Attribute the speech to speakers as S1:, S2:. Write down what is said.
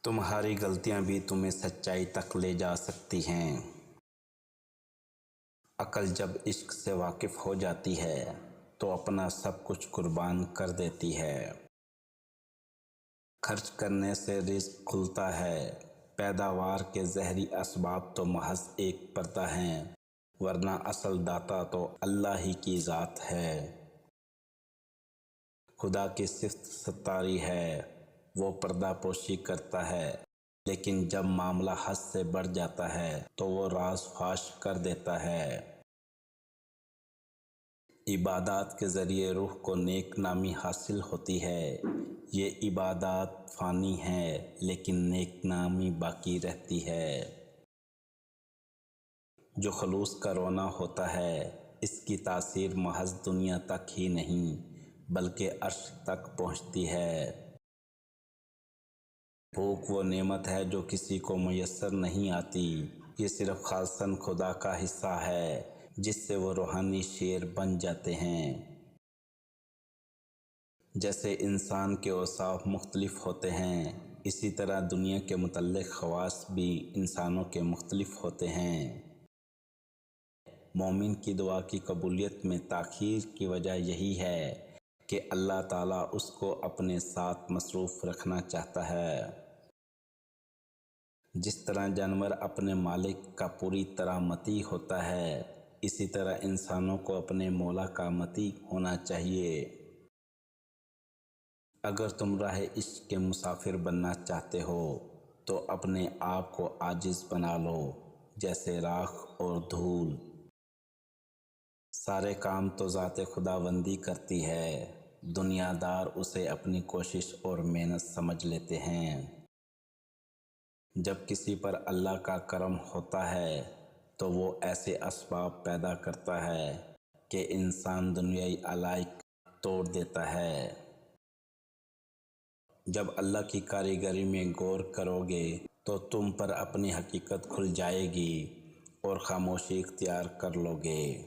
S1: تمہاری غلطیاں بھی تمہیں سچائی تک لے جا سکتی ہیں۔ عقل جب عشق سے واقف ہو جاتی ہے تو اپنا سب کچھ قربان کر دیتی ہے۔ خرچ کرنے سے رزق کھلتا ہے، پیداوار کے ظاہری اسباب تو محض ایک پردہ ہیں، ورنہ اصل داتا تو اللہ ہی کی ذات ہے۔ خدا کی صفت ستاری ہے، وہ پردہ پوشی کرتا ہے، لیکن جب معاملہ حد سے بڑھ جاتا ہے تو وہ راز فاش کر دیتا ہے۔ عبادات کے ذریعے روح کو نیک نامی حاصل ہوتی ہے۔ یہ عبادات فانی ہے لیکن نیک نامی باقی رہتی ہے۔ جو خلوص کا رونا ہوتا ہے اس کی تاثیر محض دنیا تک ہی نہیں بلکہ عرش تک پہنچتی ہے۔ بھوک وہ نعمت ہے جو کسی کو میسر نہیں آتی، یہ صرف خالصاً خدا کا حصہ ہے جس سے وہ روحانی شیر بن جاتے ہیں۔ جیسے انسان کے اوصاف مختلف ہوتے ہیں، اسی طرح دنیا کے متعلق خواص بھی انسانوں کے مختلف ہوتے ہیں۔ مومن کی دعا کی قبولیت میں تاخیر کی وجہ یہی ہے کہ اللہ تعالیٰ اس کو اپنے ساتھ مصروف رکھنا چاہتا ہے۔ جس طرح جانور اپنے مالک کا پوری طرح مطیع ہوتا ہے، اسی طرح انسانوں کو اپنے مولا کا مطیع ہونا چاہیے۔ اگر تم راہ عشق کے مسافر بننا چاہتے ہو تو اپنے آپ کو عاجز بنا لو، جیسے راکھ اور دھول۔ سارے کام تو ذات خداوندی کرتی ہے، دنیا دار اسے اپنی کوشش اور محنت سمجھ لیتے ہیں۔ جب کسی پر اللہ کا کرم ہوتا ہے تو وہ ایسے اسباب پیدا کرتا ہے کہ انسان دنیائی علائق توڑ دیتا ہے۔ جب اللہ کی کاریگری میں غور کرو گے تو تم پر اپنی حقیقت کھل جائے گی اور خاموشی اختیار کر لو گے۔